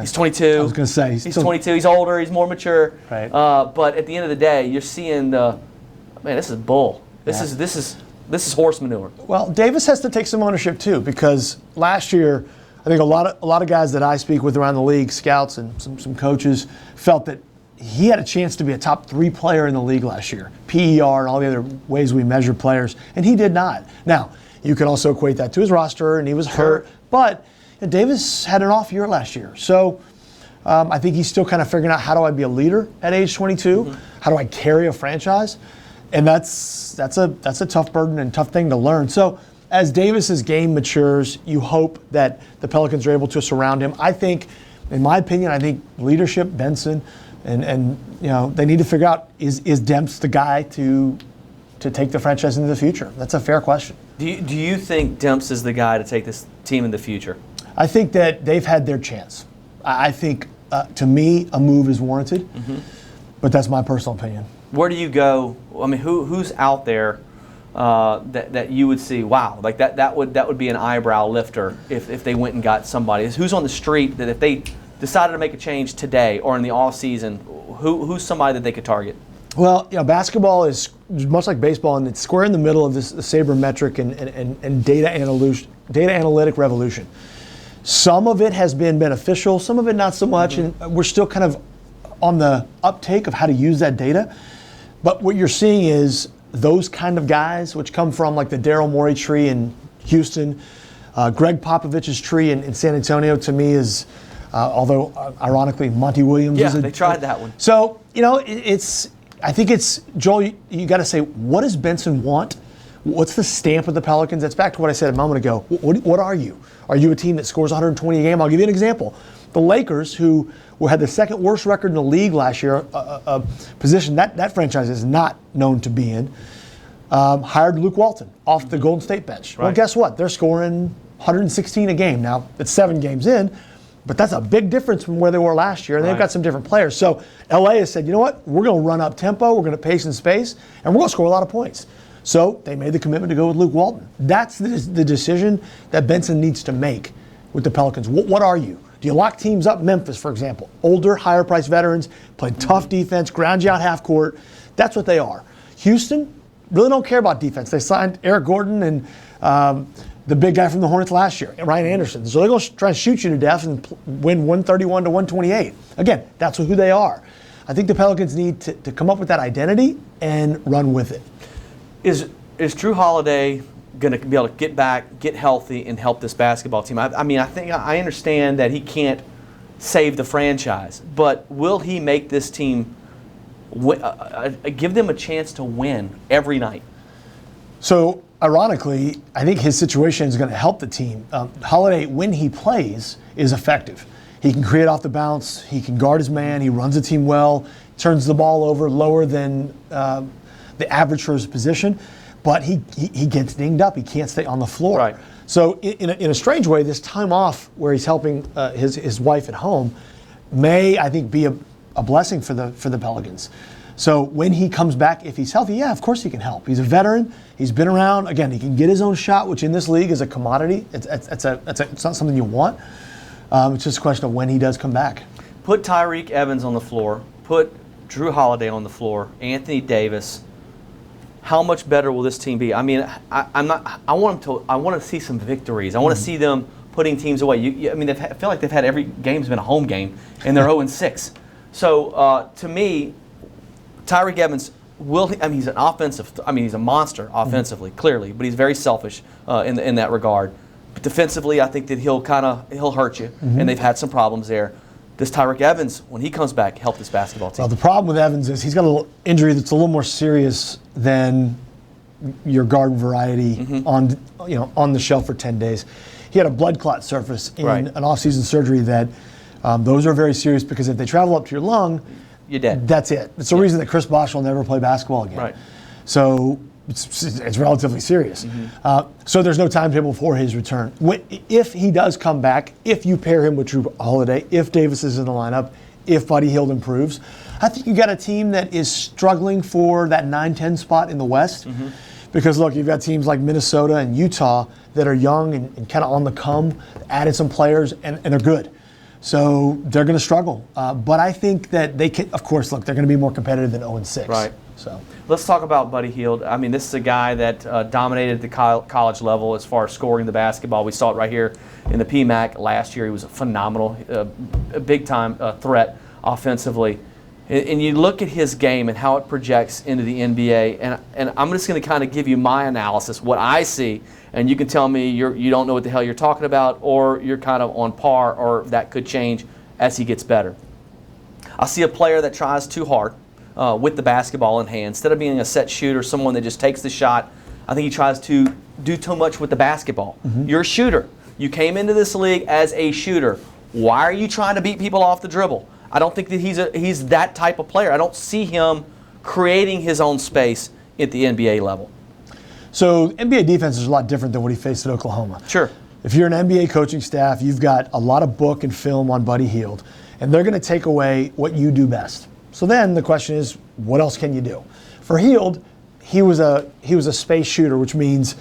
He's 22. I was going to say. He's 22. He's older. He's more mature. Right. But at the end of the day, you're seeing this is bull. This is horse manure. Well, Davis has to take some ownership too, because last year, I think a lot of guys that I speak with around the league, scouts and some coaches, felt that he had a chance to be a top 3 player in the league last year, PER and all the other ways we measure players, and he did not. Now, you can also equate that to his roster, and he was hurt, but Davis had an off year last year. So I think he's still kind of figuring out, how do I be a leader at age 22? How do I carry a franchise? And that's a tough burden and tough thing to learn. So as Davis's game matures, you hope that the Pelicans are able to surround him. I think, in my opinion, leadership, Benson, and they need to figure out, is Demps the guy to take the franchise into the future? That's a fair question. Do you think Demps is the guy to take this team in the future? I think that they've had their chance. I think, to me, a move is warranted, but that's my personal opinion. Where do you go? I mean, who's out there that you would see? Wow, like that would be an eyebrow lifter if they went and got somebody. Who's on the street that if they decided to make a change today or in the off season, who's somebody that they could target? Well, basketball is much like baseball, and it's square in the middle of this sabermetric and data analytic revolution. Some of it has been beneficial, some of it not so much, and we're still kind of on the uptake of how to use that data. But what you're seeing is those kind of guys, which come from like the Daryl Morey tree in Houston, Greg Popovich's tree in San Antonio, to me is, although ironically Monty Williams is they tried that one. So, I think it's, Joel, you got to say, what does Benson want? What's the stamp of the Pelicans? That's back to what I said a moment ago. What are you? Are you a team that scores 120 a game? I'll give you an example. The Lakers, who had the second worst record in the league last year, a position that franchise is not known to be in, hired Luke Walton off the Golden State bench. Right. Well, guess what? They're scoring 116 a game. Now, it's 7 games in, but that's a big difference from where they were last year, and they've got some different players. So LA has said, you know what? We're going to run up tempo, we're going to pace and space, and we're going to score a lot of points. So they made the commitment to go with Luke Walton. That's the decision that Benson needs to make with the Pelicans. What are you? Do you lock teams up? Memphis, for example. Older, higher-priced veterans, played tough defense, ground you out half court. That's what they are. Houston really don't care about defense. They signed Eric Gordon and the big guy from the Hornets last year, Ryan Anderson. So they're going to try to shoot you to death and win 131 to 128. Again, that's who they are. I think the Pelicans need to come up with that identity and run with it. Is Drew Holiday going to be able to get back, get healthy, and help this basketball team? I mean, I understand that he can't save the franchise, but will he make this team give them a chance to win every night? So, ironically, I think his situation is going to help the team. Holiday, when he plays, is effective. He can create off the bounce. He can guard his man. He runs the team well. Turns the ball over lower than the average for his position. But he gets dinged up. He can't stay on the floor. Right. So in a strange way, this time off where he's helping his wife at home may, I think, be a blessing for the Pelicans. So when he comes back, if he's healthy, yeah, of course he can help. He's a veteran. He's been around. Again, he can get his own shot, which in this league is a commodity. It's not something you want. It's just a question of when he does come back. Put Tyreke Evans on the floor. Put Drew Holiday on the floor. Anthony Davis. How much better will this team be? I mean, I want to see some victories. I want to see them putting teams away. I feel like they've had every game's been a home game, and they're 0-6. So to me, Tyreek Evans he's an offensive. He's a monster offensively, clearly, but he's very selfish in that regard. But defensively, I think that he'll hurt you, and they've had some problems there. This Tyreek Evans, when he comes back, help this basketball team. Well, the problem with Evans is he's got a little injury that's a little more serious than your garden variety on the shelf for 10 days. He had a blood clot surface in an off-season surgery that those are very serious, because if they travel up to your lung, you're dead. That's it. It's the reason that Chris Bosh will never play basketball again. Right. So it's relatively serious. So there's no timetable for his return. If he does come back, if you pair him with Drew Holiday, if Davis is in the lineup, if Buddy Hield improves, I think you got a team that is struggling for that 9-10 spot in the West. Because look, you've got teams like Minnesota and Utah that are young and kind of on the come, added some players, and they're good. So they're going to struggle. But I think that they can, of course, look, they're going to be more competitive than 0-6. Right. So let's talk about Buddy Hield. This is a guy that dominated the college level as far as scoring the basketball. We saw it right here in the PMAC last year. He was a phenomenal, a big-time threat offensively. And you look at his game and how it projects into the NBA, and I'm just going to kind of give you my analysis, what I see, and you can tell me you don't know what the hell you're talking about, or you're kind of on par, or that could change as he gets better. I see a player that tries too hard with the basketball in hand. Instead of being a set shooter, someone that just takes the shot, I think he tries to do too much with the basketball. You're a shooter. You came into this league as a shooter. Why are you trying to beat people off the dribble? I don't think that he's that type of player. I don't see him creating his own space at the NBA level. So NBA defense is a lot different than what he faced at Oklahoma. Sure. If you're an NBA coaching staff, you've got a lot of book and film on Buddy Hield, and they're going to take away what you do best. So then the question is, what else can you do? For Hield, he was a space shooter, which means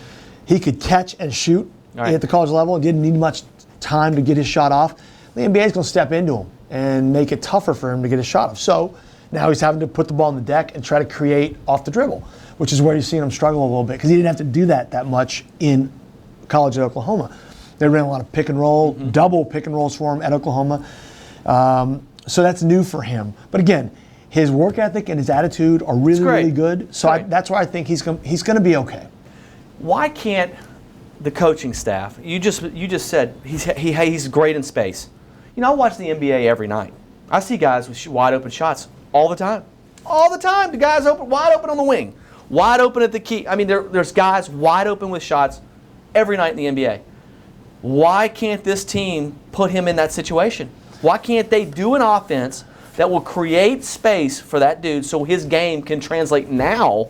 he could catch and shoot at the college level and didn't need much time to get his shot off. The NBA is going to step into him and make it tougher for him to get a shot off. So now he's having to put the ball on the deck and try to create off the dribble, which is where you're seeing him struggle a little bit, because he didn't have to do that much in college at Oklahoma. They ran a lot of pick and roll, double pick and rolls for him at Oklahoma. So that's new for him. But again, his work ethic and his attitude are really, really good. So that's why I think he's going to be okay. Why can't the coaching staff? You just said he's great in space. I watch the NBA every night. I see guys with wide open shots all the time. All the time. The guys wide open on the wing, wide open at the key. There's guys wide open with shots every night in the NBA. Why can't this team put him in that situation? Why can't they do an offense that will create space for that dude so his game can translate now,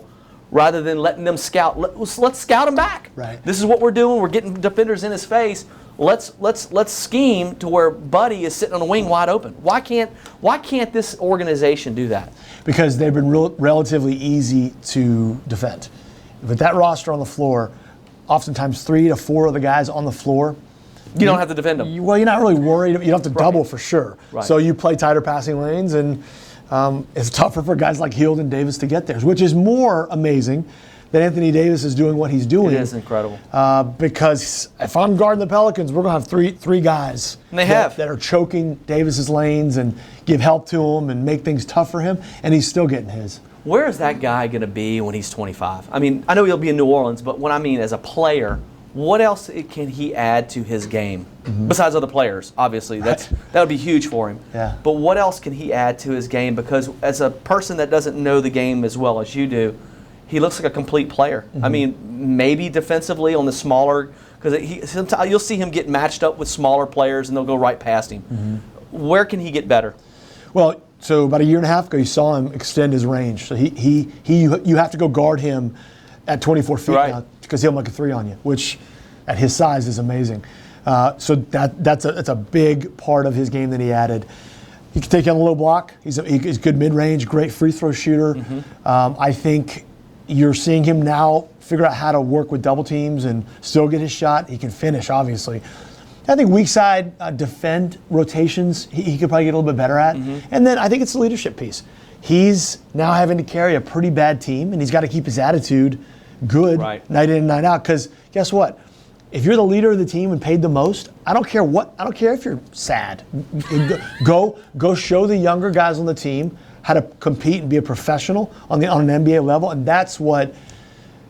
rather than letting them scout? Let's scout him back. Right. This is what we're doing. We're getting defenders in his face. Let's scheme to where Buddy is sitting on the wing wide open. Why can't this organization do that? Because they've been relatively easy to defend. With that roster on the floor, oftentimes 3 to 4 of the guys on the floor, you don't have to defend them. Well, you're not really worried. You don't have to double for sure. Right. So you play tighter passing lanes, and it's tougher for guys like Hield and Davis to get there, which is more amazing that Anthony Davis is doing what he's doing. It is incredible. Because if I'm guarding the Pelicans, we're going to have three guys that are choking Davis's lanes and give help to him and make things tough for him, and he's still getting his. Where is that guy going to be when he's 25? I know he'll be in New Orleans, but as a player, what else can he add to his game? Besides other players, obviously. That would be huge for him. Yeah. But what else can he add to his game? Because as a person that doesn't know the game as well as you do, he looks like a complete player. Maybe defensively on the smaller, because sometimes you'll see him get matched up with smaller players and they'll go right past him. Where can he get better? Well, so about a year and a half ago, you saw him extend his range. So you have to go guard him at 24 feet now, because he'll make a 3 on you, which at his size is amazing. So that's a big part of his game that he added. He can take on a low block. He's good mid-range, great free throw shooter. I think you're seeing him now figure out how to work with double teams and still get his shot. He can finish, obviously. I think weak side defend rotations, he could probably get a little bit better at. And then I think it's the leadership piece. He's now having to carry a pretty bad team, and he's got to keep his attitude good night in and night out. Because guess what? if you're the leader of the team and paid the most, I don't care if you're sad. Go show the younger guys on the team how to compete and be a professional on an NBA level, and that's what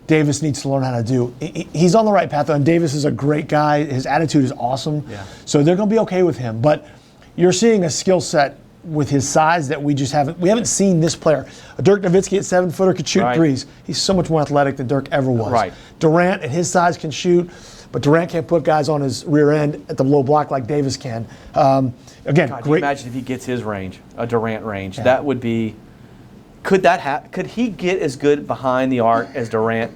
Davis needs to learn how to do. He's on the right path, and Davis is a great guy. His attitude is awesome. Yeah. So they're going to be okay with him. But you're seeing a skill set with his size that we haven't seen this player. Dirk Nowitzki at 7-footer could shoot threes. He's so much more athletic than Dirk ever was. Right. Durant at his size can shoot, but Durant can't put guys on his rear end at the low block like Davis can. Again, God, great. can you imagine if he gets his range, a Durant range? Yeah. That would be. Could that happen? Could he get as good behind the arc as Durant?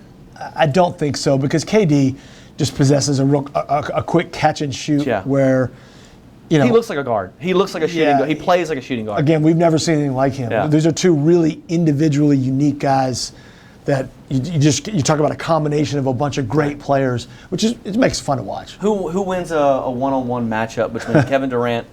I don't think so, because KD just possesses a quick catch and shoot where. He looks like a guard. He looks like a shooting guard. He plays like a shooting guard. Again, we've never seen anything like him. Yeah. These are two really individually unique guys that you talk about a combination of a bunch of great players, it makes it fun to watch. Who wins a one-on-one matchup between Kevin Durant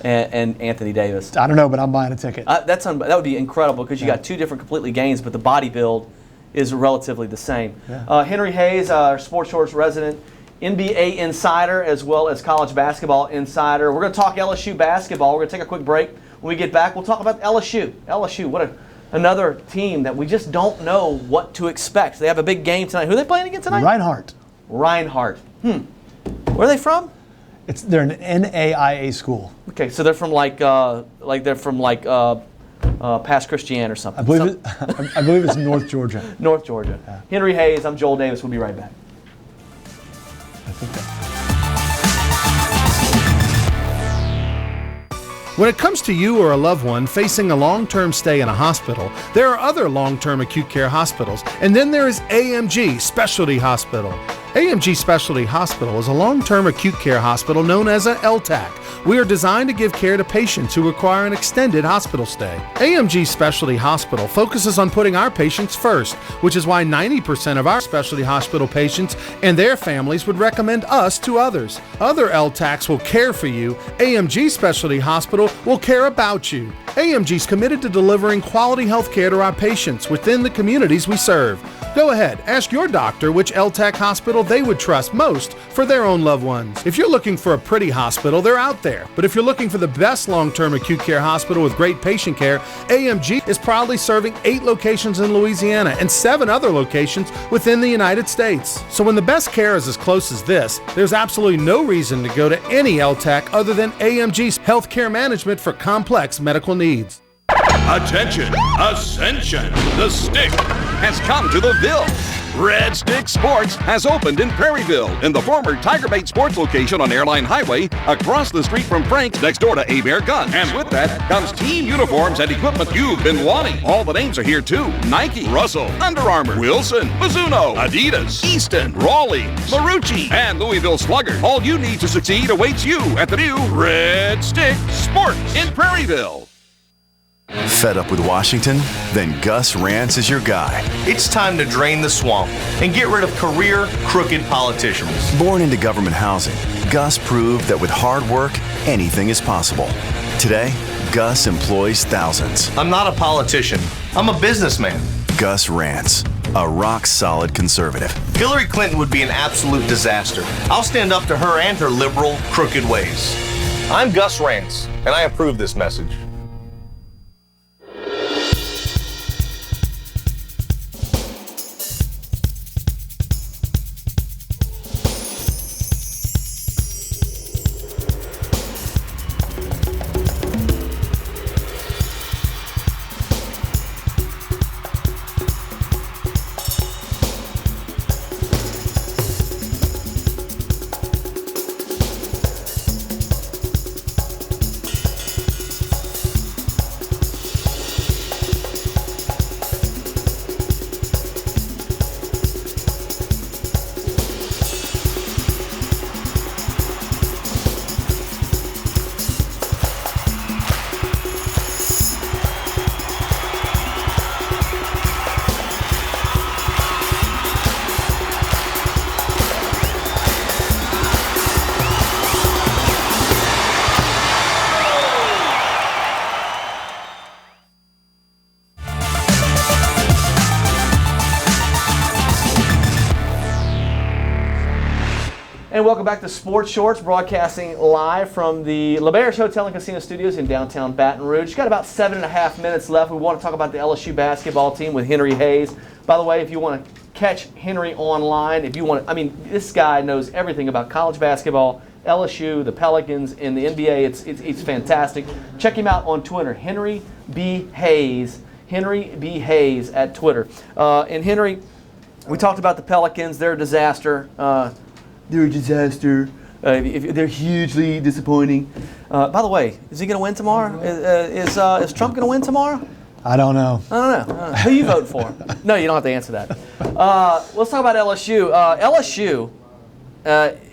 and Anthony Davis? I don't know, but I'm buying a ticket. That would be incredible, because you got two different completely games, but the body build is relatively the same. Yeah. Henry Hayes, our Sports Shorts resident, NBA insider as well as college basketball insider. We're going to talk LSU basketball. We're going to take a quick break. When we get back, we'll talk about LSU. LSU, another team that we just don't know what to expect. They have a big game tonight. Who are they playing against tonight? Reinhardt. Where are they from? They're an NAIA school. Okay, so they're from past Christiane or something. I believe it's North Georgia. North Georgia. Yeah. Henry Hayes, I'm Joel Davis. We'll be right back. When it comes to you or a loved one facing a long-term stay in a hospital, there are other long-term acute care hospitals, and then there is AMG Specialty Hospital. AMG Specialty Hospital is a long-term acute care hospital known as a LTAC. We are designed to give care to patients who require an extended hospital stay. AMG Specialty Hospital focuses on putting our patients first, which is why 90% of our specialty hospital patients and their families would recommend us to others. Other LTACs will care for you. AMG Specialty Hospital will care about you. AMG is committed to delivering quality health care to our patients within the communities we serve. Go ahead, ask your doctor which LTAC hospital they would trust most for their own loved ones. If you're looking for a pretty hospital, they're out there. But if you're looking for the best long-term acute care hospital with great patient care, AMG is proudly serving 8 locations in Louisiana and 7 other locations within the United States. So when the best care is as close as this, there's absolutely no reason to go to any LTAC other than AMG's healthcare management for complex medical needs. Attention, Ascension, the stick has come to the Ville. Red Stick Sports has opened in Prairieville in the former Tiger Bait Sports location on Airline Highway, across the street from Frank's, next door to Abear Guns. And with that comes team uniforms and equipment you've been wanting. All the names are here too: Nike, Russell, Under Armour, Wilson, Mizuno, Adidas, Easton, Raleigh, Marucci, and Louisville Slugger. All you need to succeed awaits you at the new Red Stick Sports in Prairieville. Fed up with Washington? Then Gus Rantz is your guy. It's time to drain the swamp and get rid of career, crooked politicians. Born into government housing, Gus proved that with hard work, anything is possible. Today, Gus employs thousands. I'm not a politician. I'm a businessman. Gus Rantz, a rock-solid conservative. Hillary Clinton would be an absolute disaster. I'll stand up to her and her liberal, crooked ways. I'm Gus Rantz, and I approve this message. And welcome back to Sports Shorts, broadcasting live from the LeBaron Hotel and Casino Studios in downtown Baton Rouge. Got about 7.5 minutes left. We want to talk about the LSU basketball team with Henry Hayes. By the way, if you want to catch Henry online, this guy knows everything about college basketball, LSU, the Pelicans, and the NBA. It's fantastic. Check him out on Twitter, Henry B. Hayes. Henry B. Hayes at Twitter. And Henry, we talked about the Pelicans. They're a disaster. They're hugely disappointing. By the way, is he going to win tomorrow? Is Trump going to win tomorrow? I don't know. Who you vote for? No, you don't have to answer that. Let's talk about LSU.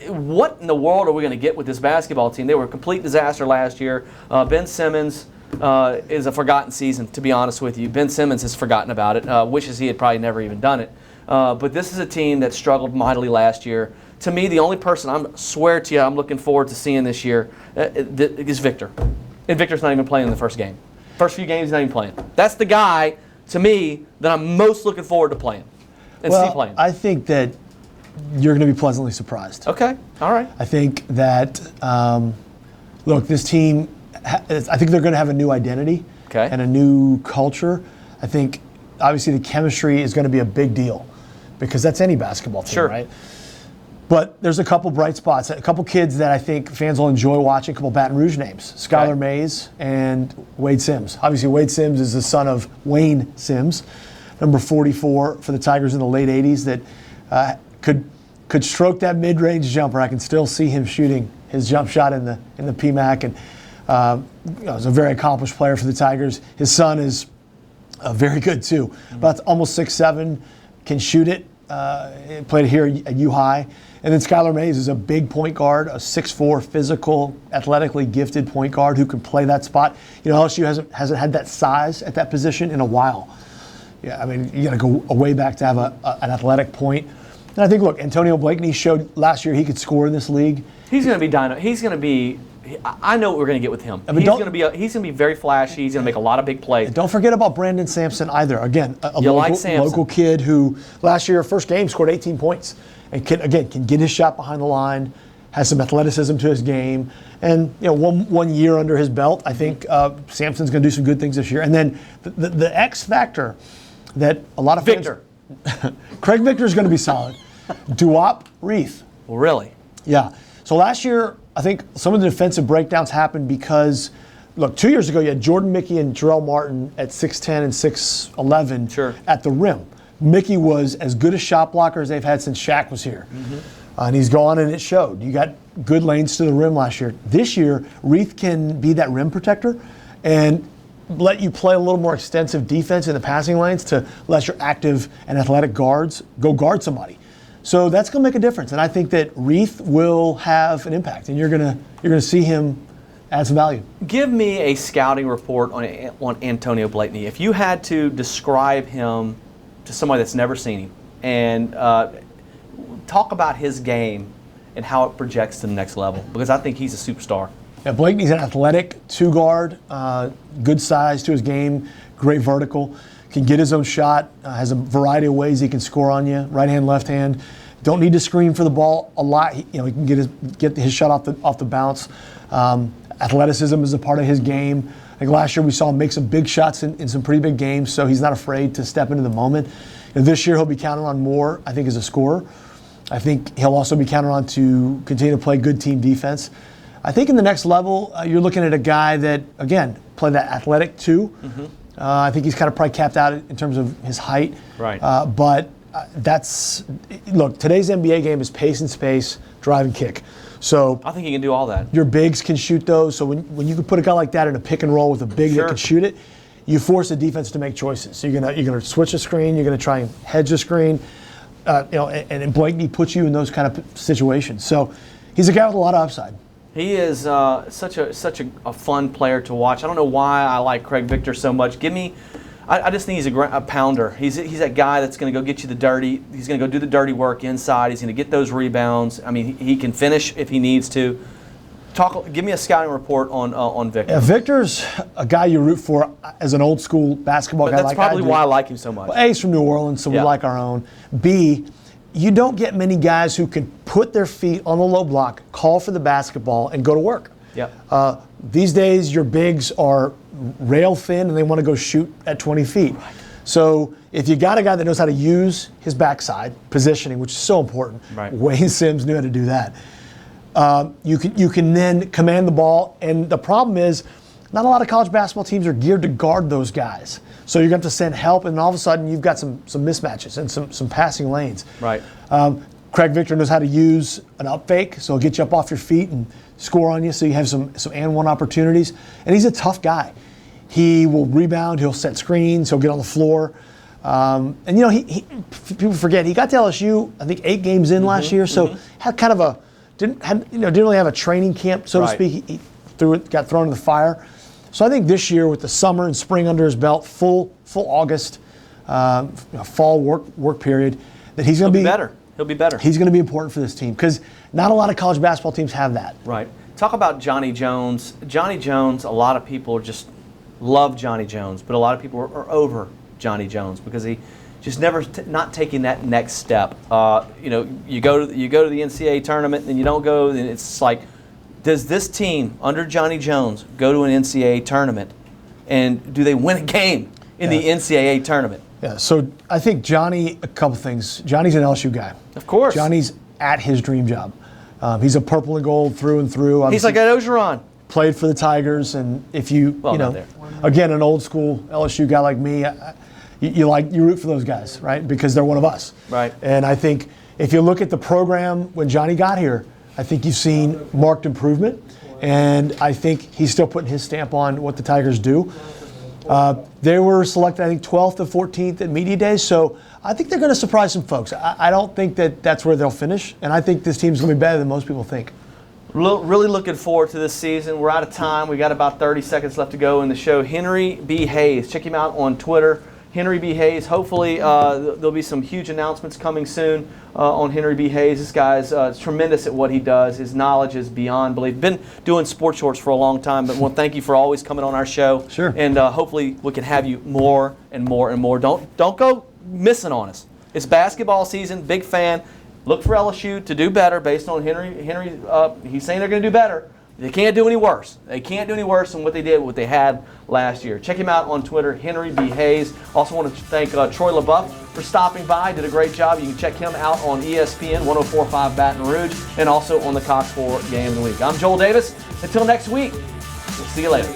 What in the world are we going to get with this basketball team? They were a complete disaster last year. Ben Simmons is a forgotten season, to be honest with you. Ben Simmons has forgotten about it, wishes he had probably never even done it. But this is a team that struggled mightily last year. To me, the only person I'm looking forward to seeing this year is Victor. And Victor's not even playing in the first game. First few games, he's not even playing. That's the guy, to me, that I'm most looking forward to playing and see playing. I think that you're going to be pleasantly surprised. Okay, all right. I think that, this team, I think they're going to have a new identity and a new culture. I think, obviously, the chemistry is going to be a big deal because that's any basketball team, right? But there's a couple bright spots, a couple kids that I think fans will enjoy watching, a couple Baton Rouge names, Skylar Mays and Wade Sims. Obviously, Wade Sims is the son of Wayne Sims, number 44 for the Tigers in the late 80s that could stroke that mid-range jumper. I can still see him shooting his jump shot in the PMAC, and is a very accomplished player for the Tigers. His son is very good too, about almost 6'7", can shoot it. Played here at U-High. And then Skylar Mays is a big point guard, a 6'4", physical, athletically gifted point guard who can play that spot. LSU hasn't had that size at that position in a while. Yeah, you got to go way back to have an athletic point. And I think, Antonio Blakeney showed last year he could score in this league. He's going to be dynamite. He's going to be. I know what we're going to get with him. He's going to be very flashy. He's going to make a lot of big plays. Don't forget about Brandon Sampson either. Again, a local kid who last year, first game, scored 18 points. And can get his shot behind the line, has some athleticism to his game. And one year under his belt, I think Sampson's going to do some good things this year. And then the X factor that a lot of Victor. Craig Victor is going to be solid. Duop Reith. Well, really? Yeah. So last year, I think some of the defensive breakdowns happened because, 2 years ago you had Jordan Mickey and Jarrell Martin at 6'10 and 6'11 at the rim. Mickey was as good a shot blocker as they've had since Shaq was here. And he's gone, and it showed. You got good lanes to the rim last year. This year, Reith can be that rim protector and let you play a little more extensive defense in the passing lanes to let your active and athletic guards go guard somebody. So that's going to make a difference, and I think that Reith will have an impact, and you're going to see him add some value. Give me a scouting report on Antonio Blakeney. If you had to describe him to somebody that's never seen him, and talk about his game and how it projects to the next level, because I think he's a superstar. Yeah, Blakeney's an athletic two-guard, good size to his game, great vertical. Can get his own shot, has a variety of ways he can score on you, right hand, left hand. Don't need to screen for the ball a lot. He can get his shot off the bounce. Athleticism is a part of his game. I think last year we saw him make some big shots in some pretty big games, so he's not afraid to step into the moment. And this year he'll be counted on more, I think, as a scorer. I think he'll also be counted on to continue to play good team defense. I think in the next level, you're looking at a guy that, again, play that athletic too. I think he's kind of probably capped out in terms of his height. Right. But today's NBA game is pace and space, drive and kick. So I think he can do all that. Your bigs can shoot those. So when you can put a guy like that in a pick and roll with a big that can shoot it, you force the defense to make choices. So you're gonna switch a screen. You're gonna try and hedge a screen. And Blakeney puts you in those kind of situations. So he's a guy with a lot of upside. He is such a fun player to watch. I don't know why I like Craig Victor so much. I just think he's a pounder. He's that guy that's going to go get you the dirty. He's going to go do the dirty work inside. He's going to get those rebounds. He can finish if he needs to. Give me a scouting report on Victor. Yeah, Victor's a guy you root for as an old school basketball guy. That's probably why I like him so much. Well, A, he's from New Orleans, so we like our own. B, you don't get many guys who can put their feet on the low block, call for the basketball, and go to work. Yep. These days, your bigs are rail thin and they want to go shoot at 20 feet. Right. So if you got a guy that knows how to use his backside, positioning, which is so important, right. Wayne Sims knew how to do that. You can then command the ball, and the problem is not a lot of college basketball teams are geared to guard those guys. So you're going to have to send help, and all of a sudden you've got some mismatches and some passing lanes. Right. Craig Victor knows how to use an up fake, so he'll get you up off your feet and score on you, so you have some and one opportunities. And he's a tough guy. He will rebound, he'll set screens, he'll get on the floor. And people forget he got to LSU, I think 8 games in last year, so had kind of didn't really have a training camp, so to speak. He got thrown in the fire. So I think this year, with the summer and spring under his belt, full August, fall work period, that he's going to be better. He'll be better. He's going to be important for this team because not a lot of college basketball teams have that. Right. Talk about Johnny Jones. Johnny Jones, a lot of people just love Johnny Jones, but a lot of people are over Johnny Jones because he just never not taking that next step. You go to the NCAA tournament and you don't go, and it's like, does this team under Johnny Jones go to an NCAA tournament, and do they win a game in the NCAA tournament? Yeah, so I think Johnny, a couple things. Johnny's an LSU guy. Of course. Johnny's at his dream job. He's a purple and gold through and through. He's like Ed Ogeron. Played for the Tigers, and if you again, an old school LSU guy like me, you root for those guys, right? Because they're one of us. Right. And I think if you look at the program when Johnny got here, I think you've seen marked improvement, and I think he's still putting his stamp on what the Tigers do. They were selected, I think, 12th to 14th at Media Days, so I think they're going to surprise some folks. I don't think that's where they'll finish, and I think this team's going to be better than most people think. Really looking forward to this season. We're out of time. We got about 30 seconds left to go in the show. Henry B. Hayes. Check him out on Twitter. Henry B. Hayes. Hopefully there'll be some huge announcements coming soon on Henry B. Hayes. This guy's tremendous at what he does. His knowledge is beyond belief. Been doing sports shorts for a long time, but want to thank you for always coming on our show. Sure. And hopefully we can have you more and more and more. Don't go missing on us. It's basketball season. Big fan. Look for LSU to do better based on Henry. He's saying they're going to do better. They can't do any worse. They can't do any worse than what they had last year. Check him out on Twitter, Henry B. Hayes. Also want to thank Troy LaBeouf for stopping by. Did a great job. You can check him out on ESPN 104.5 Baton Rouge and also on the Cox 4 Game of the Week. I'm Joel Davis. Until next week, we'll see you later.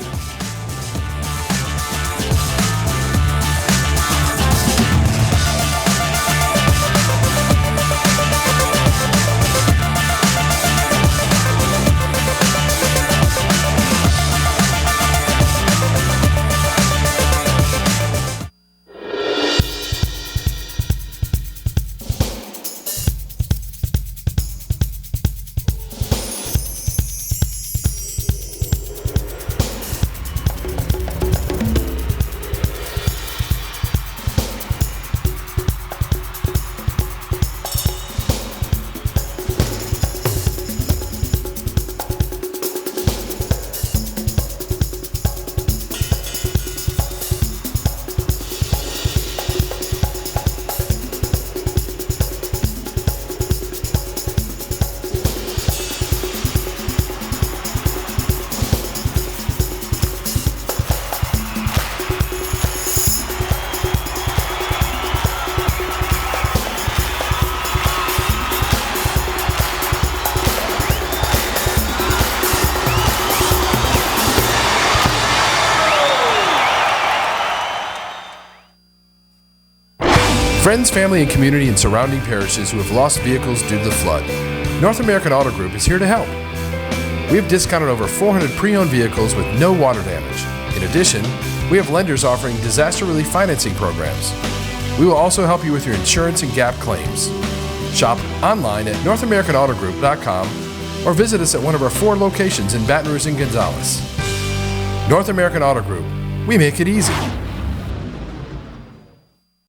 Friends, family, and community in surrounding parishes who have lost vehicles due to the flood. North American Auto Group is here to help. We have discounted over 400 pre-owned vehicles with no water damage. In addition, we have lenders offering disaster relief financing programs. We will also help you with your insurance and GAP claims. Shop online at NorthAmericanAutoGroup.com or visit us at one of our 4 locations in Baton Rouge and Gonzales. North American Auto Group. We make it easy.